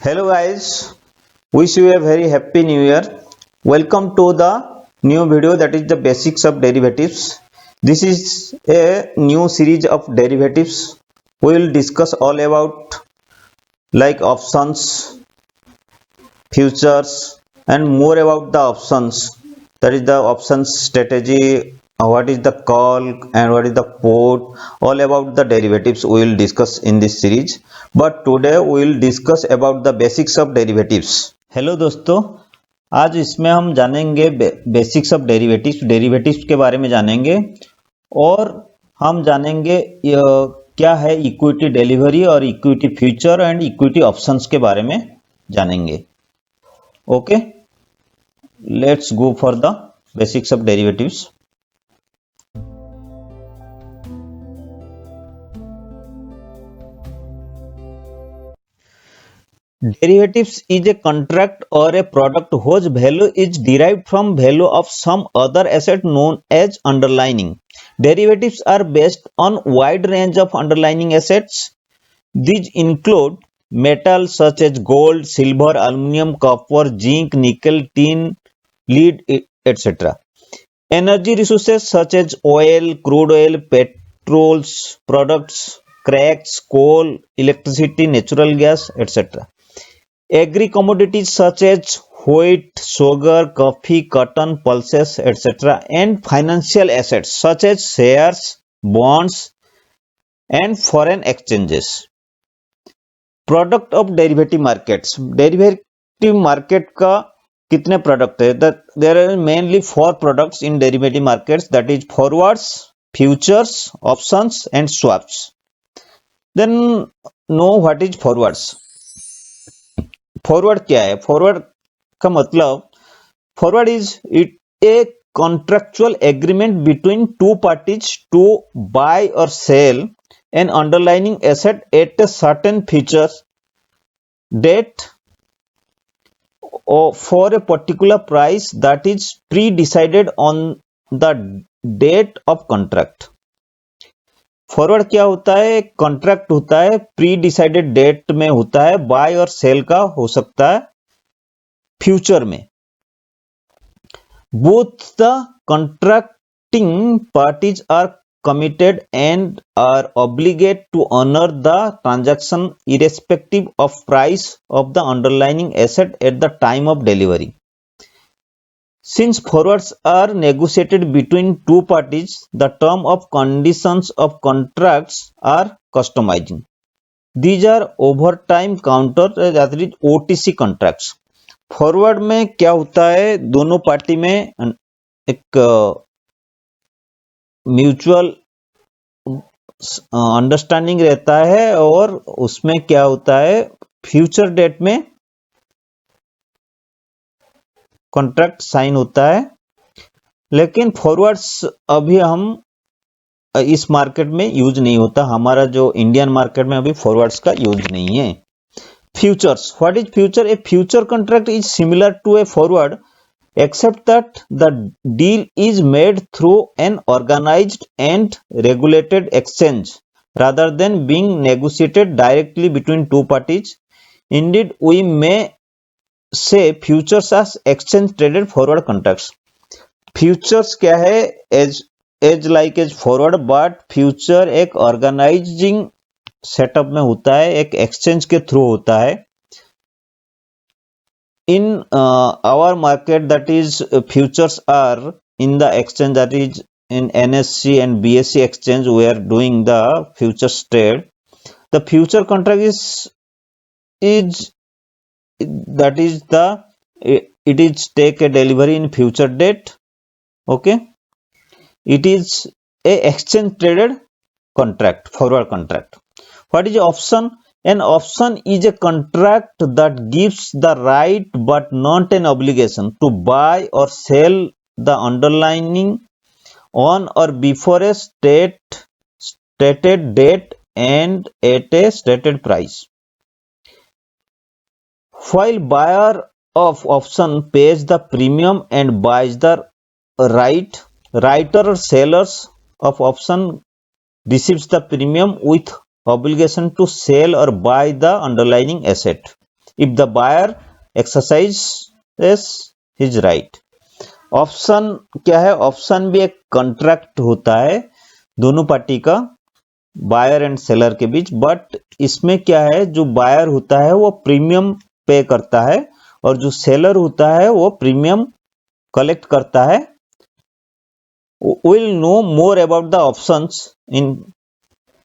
Hello guys, wish you a very happy new year. Welcome to the new video, that is the basics of derivatives. This is a new series of derivatives. We will discuss all about like options, futures and more about the options. That is the options strategy, what is the call and what is the put, all about the derivatives we will discuss in this series. But today we will discuss about the basics of derivatives. Hello दोस्तों, आज इसमें हम जानेंगे basics of derivatives derivatives के बारे में जानेंगे और हम जानेंगे क्या है इक्विटी डिलीवरी और equity future and equity options के बारे में जानेंगे. Okay, let's go for the basics of derivatives. Derivatives is a contract or a product whose value is derived from value of some other asset known as underlying. Derivatives are based on wide range of underlying assets. These include metals such as gold, silver, aluminum, copper, zinc, nickel, tin, lead, etc. Energy resources such as oil, crude oil, petrols, products, cracks, coal, electricity, natural gas, etc. Agri commodities such as wheat, sugar, coffee, cotton, pulses, etc. and financial assets such as shares, bonds and foreign exchanges. Product of derivative markets. Derivative market का कितने product है? There are mainly 4 products in derivative markets, that is forwards, futures, options and swaps. Then know what is forwards. Forward क्या है? Forward का मतलब, forward is it a contractual agreement between two parties to buy और sell an underlining asset at a certain future date for a particular price that is pre decided on the date of contract. Forward क्या होता है? Contract होता है, pre decided date में होता है, bye और सेल का हो सकता है फ्यूचर में. Both the contracting parties are committed and are obligate to honour the transaction irrespective of price of the underlining asset at the time of delivery. Since forwards are negotiated between two parties, the term of conditions of contracts are customizing. These are over time counter, that is OTC contracts. Forward में क्या होता है? दोनों party में एक mutual understanding रहता है और उसमें क्या होता है, फ्यूचर डेट में कॉन्ट्रैक्ट साइन होता है. लेकिन फॉरवर्ड्स अभी हम इस मार्केट में यूज नहीं होता. हमारा जो इंडियन मार्केट में अभी फॉरवर्ड्स का यूज नहीं है. Futures. What is future? A future contract is similar to a forward except that the deal is made through an organized and regulated exchange rather than being negotiated directly between two parties. Indeed, we may say futures as exchange traded forward contracts. Futures क्या है? As like as forward, but future एक organising setup में होता है, एक exchange के through होता है. In our market that is futures are in the exchange, that is in NSE and BSE exchange we are doing the futures trade. The future contract is that is the it is take a delivery in future date. Okay, it is a exchange traded contract, forward contract. What is option? An option is a contract that gives the right but not an obligation to buy or sell the underlying on or before a stated date and at a stated price. While buyer of option pays the premium and buys the right, writer or sellers of option receives the premium with obligation to sell or buy the underlying asset. if the buyer exercises his right. Option क्या है? Option भी एक contract होता है दोनों party का, buyer and seller के बीच, but इसमें क्या है, जो बायर होता है वो प्रीमियम पे करता है और जो सेलर होता है वो प्रीमियम कलेक्ट करता है. We'll know more about the options in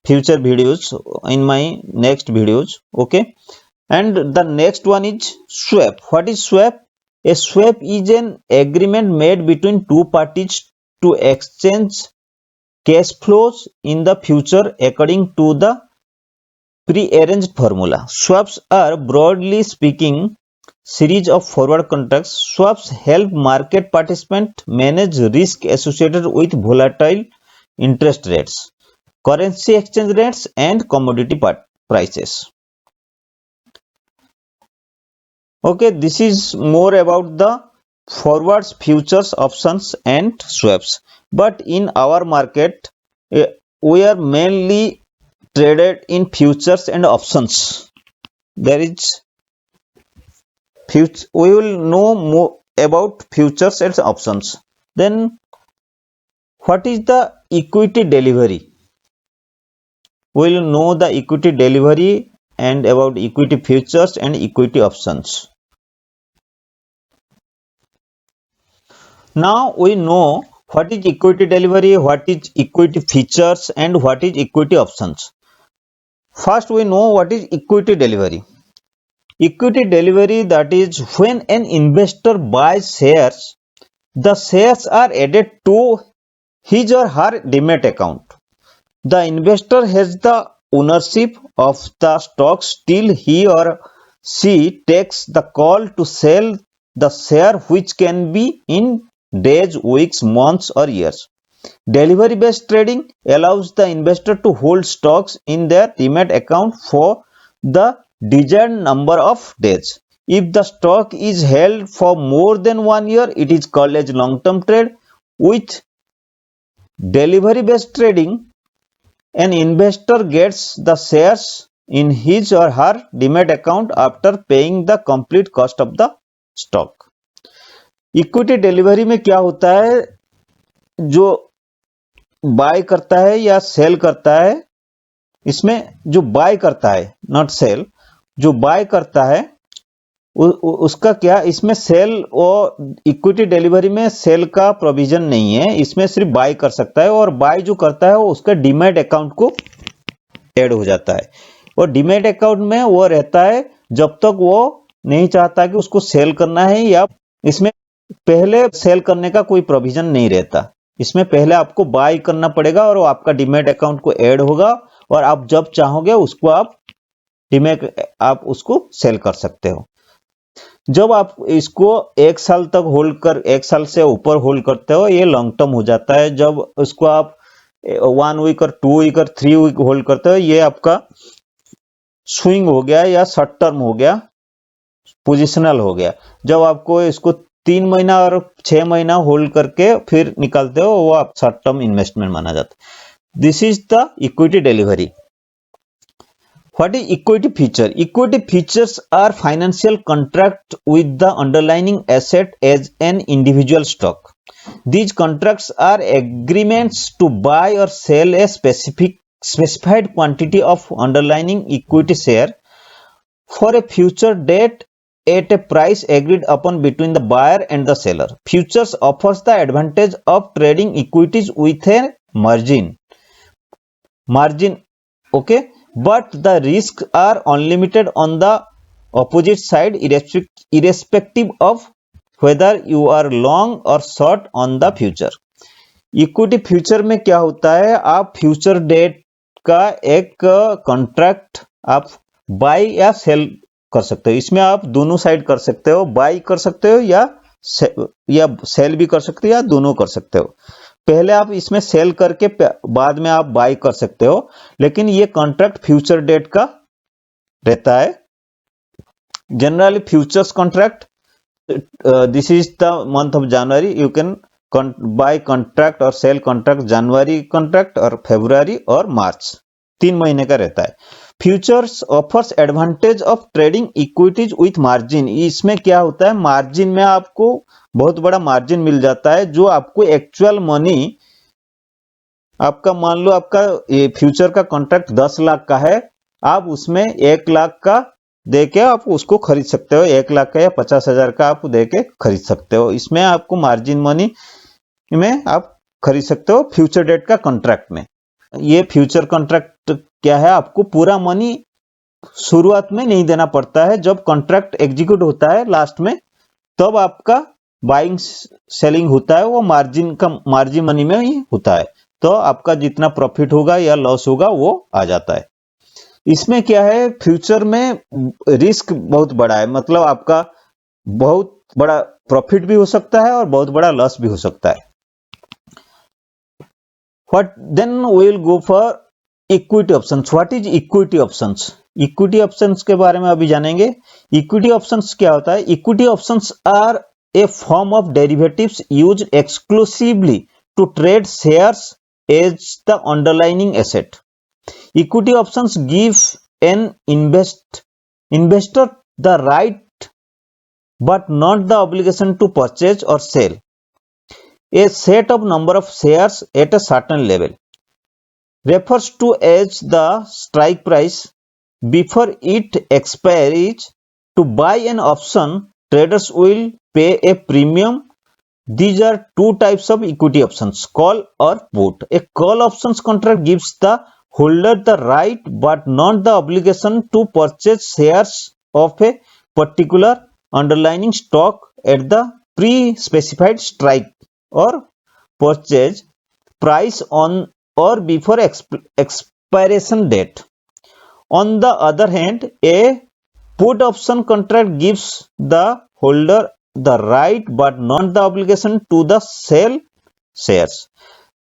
future videos, in my next videos. Okay, and the next one is swap. What is swap? A swap is an agreement made between two parties to exchange cash flows in the future according to the pre-arranged formula. Swaps are, broadly speaking, series of forward contracts. Swaps help market participants manage risk associated with volatile interest rates, currency exchange rates, and commodity prices. Okay, this is more about the forwards, futures, options, and swaps. But in our market, we are mainly traded in futures and options. There is we will know more about futures and options. Then what is the equity delivery? We will know the equity delivery and about equity futures and equity options. Now we know what is equity delivery, what is equity features, and what is equity options. First we know what is equity delivery. Equity delivery, that is when an investor buys shares, the shares are added to his or her demat account. The investor has the ownership of the stocks till he or she takes the call to sell the share, which can be in days, weeks, months, or years. Delivery based trading allows the investor to hold stocks in their demat account for the desired number of days. If the stock is held for more than 1 year, it is called as long-term trade. With delivery based trading, an investor gets the shares in his or her demat account after paying the complete cost of the stock. Equity delivery में क्या होता है, जो bye करता है या cell करता है, इसमें जो बाय करता है, नॉट सेल, जो बाय करता है उसका क्या, इसमें सेल और इक्विटी डिलीवरी में सेल का प्रोविजन नहीं है, इसमें सिर्फ बाय कर सकता है, और बाय जो करता है वो उसका डीमैट अकाउंट को ऐड हो जाता है, और डीमैट अकाउंट में वो रहता है जब तक वो नहीं चाहता कि उसको सेल करना है, या इसमें पहले सेल करने का कोई प्रोविजन नहीं रहता. इसमें पहले आपको बाय करना पड़ेगा और वो आपका डीमैट अकाउंट को ऐड होगा, और आप जब चाहोगे उसको आप उसको सेल कर सकते हो. जब आप इसको 1 साल तक होल्ड कर, 1 साल से ऊपर होल्ड करते हो, ये लॉन्ग टर्म हो जाता है. जब उसको आप 1 वीक और 2 वीक और 3 वीक होल्ड करते हो, ये आपका स्विंग हो गया या शॉर्ट टर्म हो गया, पोजिशनल हो गया. जब आपको इसको 3 महीना और 6 महीना होल्ड करके फिर निकालते हो, वो आप शॉर्ट टर्म इन्वेस्टमेंट माना जाता है. This is the equity delivery. What is equity feature? Equity features are financial contract with the underlying asset as an individual stock. These contracts are agreements to buy or sell a specified quantity of underlying equity share for a future date at a price agreed upon between the buyer and the seller. Futures offers the advantage of trading equities with a margin. Okay. But the risks are unlimited on the opposite side, irrespective of whether you are long or short on the future. Equity future में क्या होता है, आप future date का एक contract आप bye या cell कर सकते हो. इसमें आप दोनों साइड कर सकते हो, बाय कर सकते हो या सेल भी कर सकते हो, या दोनों कर सकते हो. पहले आप इसमें सेल करके बाद में आप बाय कर सकते हो, लेकिन ये कॉन्ट्रैक्ट फ्यूचर डेट का रहता है. Generally futures contract, this is the month of January, you can buy contract और सेल कॉन्ट्रैक्ट जनवरी कॉन्ट्रैक्ट और फरवरी और मार्च, 3 महीने का रहता है. Futures offers advantage of trading equities with margin. इसमें क्या होता है, मार्जिन में आपको बहुत बड़ा मार्जिन मिल जाता है, जो आपको एक्चुअल मनी, आपका मान लो आपका ये फ्यूचर का कॉन्ट्रैक्ट 10 लाख का है, आप उसमें 1 लाख का देके आप उसको खरीद सकते हो, 1 लाख का या 50,000 का आप देके खरीद सकते हो। इसमें आपको मार्जिन मनी में आप खरीद सकते हो फ्यूचर डेट का कॉन्ट्रैक्ट में। ये फ्यूचर कॉन्ट्रैक्ट क्या है, आपको पूरा मनी शुरुआत में नहीं देना पड़ता है, जब कॉन्ट्रैक्ट एग्जीक्यूट होता है लास्ट में तब आपका बाइंग सेलिंग होता है, वो मार्जिन मनी में ही होता है, तो आपका जितना प्रॉफिट होगा या लॉस होगा वो आ जाता है। इसमें क्या है, फ्यूचर में रिस्क बहुत बड़ा है, मतलब आपका बहुत बड़ा प्रॉफिट भी हो सकता है और बहुत बड़ा लॉस भी हो सकता है। What then we will go for equity options. What is equity options? Equity options के बारे में अभी जानेंगे। Equity options क्या होता है? Equity options are a form of derivatives used exclusively to trade shares as the underlying asset. Equity options give an investor the right but not the obligation to purchase or sell a set of number of shares at a certain level. Refers to as the strike price before it expires. To buy an option, traders will pay a premium. These are two types of equity options, call or put. A call options contract gives the holder the right but not the obligation to purchase shares of a particular underlying stock at the pre-specified strike or purchase price on or before expiration date. On the other hand, a put option contract gives the holder the right but not the obligation to the sell shares.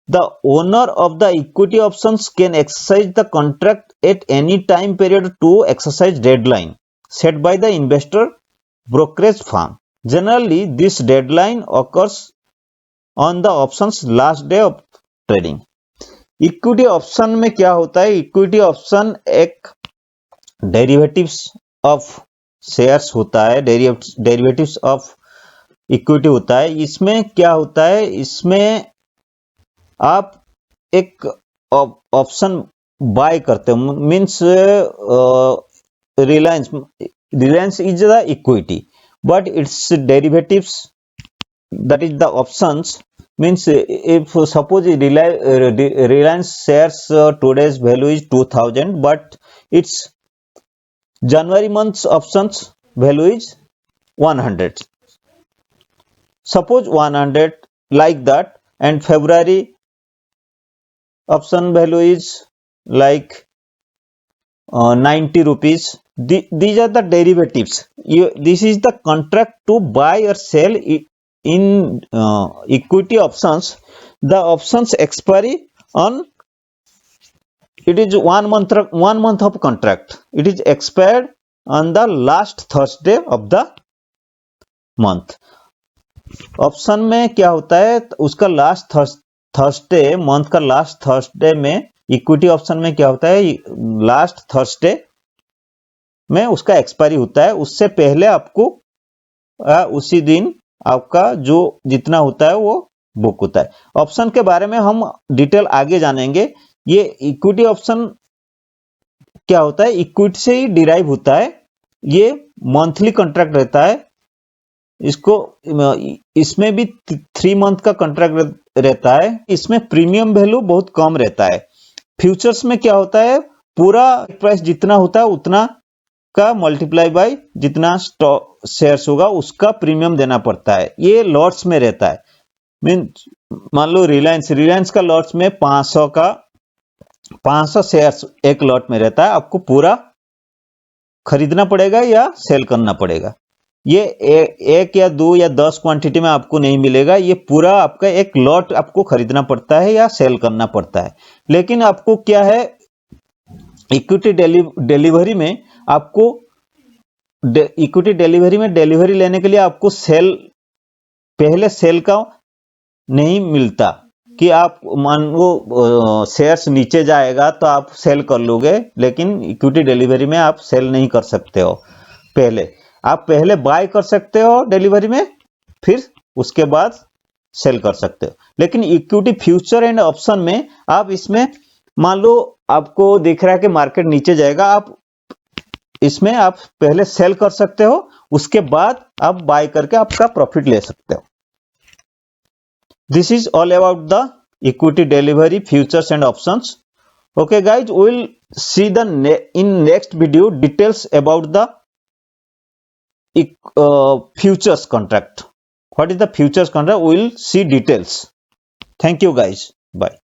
The owner of the equity options can exercise the contract at any time period to exercise deadline set by the investor brokerage firm. Generally, this deadline occurs on the options last day of trading. Equity option में क्या होता है, equity option एक derivatives of shares होता है, derivatives of equity होता है। इसमें क्या होता है, इसमें आप एक ऑप्शन बाय करते हो, means Reliance is the equity but it's derivatives that is the options, means if suppose Reliance shares today's value is 2000 but its January month's options value is 100, suppose 100 like that, and February option value is like 90 rupees. These are the derivatives. This is the contract to buy or sell it. In equity options, the options expiry on, it is 1 month of contract, it is expired on the last Thursday of the month. Option में क्या होता है, उसका last Thursday, month का last Thursday में, equity option में क्या होता है, लास्ट थर्सडे में उसका एक्सपायरी होता है, उससे पहले आपको उसी दिन आपका जो जितना होता है वो बुक होता है। ऑप्शन के बारे में हम डिटेल आगे जानेंगे। ये इक्विटी ऑप्शन क्या होता है, इक्विटी से ही डिराइव होता है, ये मंथली कॉन्ट्रैक्ट रहता है, इसको इसमें भी 3 मंथ का कॉन्ट्रैक्ट रहता है, इसमें प्रीमियम वैल्यू बहुत कम रहता है। फ्यूचर्स में क्या होता है, पूरा प्राइस जितना होता है उतना का मल्टीप्लाई बाय जितना स्टॉक शेयर्स होगा उसका प्रीमियम देना पड़ता है, ये लॉट्स में रहता है। मीन्स मान लो रिलायंस का लॉट्स में 500 शेयर्स एक लॉट में रहता है, आपको पूरा खरीदना पड़ेगा या सेल करना पड़ेगा। ये एक या 2 या 10 क्वांटिटी में आपको नहीं मिलेगा, ये पूरा आपका एक लॉट आपको खरीदना पड़ता है या सेल करना पड़ता है। लेकिन आपको क्या है, इक्विटी डिलीवरी में आपको इक्विटी डिलीवरी लेने के लिए आपको पहले सेल का नहीं मिलता, कि आप मान लो शेयर्स नीचे जाएगा तो आप सेल कर लोगे, लेकिन इक्विटी डिलीवरी में आप सेल नहीं कर सकते हो। आप पहले बाय कर सकते हो डिलीवरी में, फिर उसके बाद सेल कर सकते हो। लेकिन इक्विटी फ्यूचर एंड ऑप्शन में आप इसमें मान लो आपको दिख रहा है कि मार्केट नीचे जाएगा, आप इसमें आप पहले सेल कर सकते हो, उसके बाद आप बाय करके आपका प्रॉफिट ले सकते हो। This is all about the equity delivery futures and options. Okay guys, we will see the in next video details about the futures contract. What is the futures contract? We will see details. Thank you guys. Bye.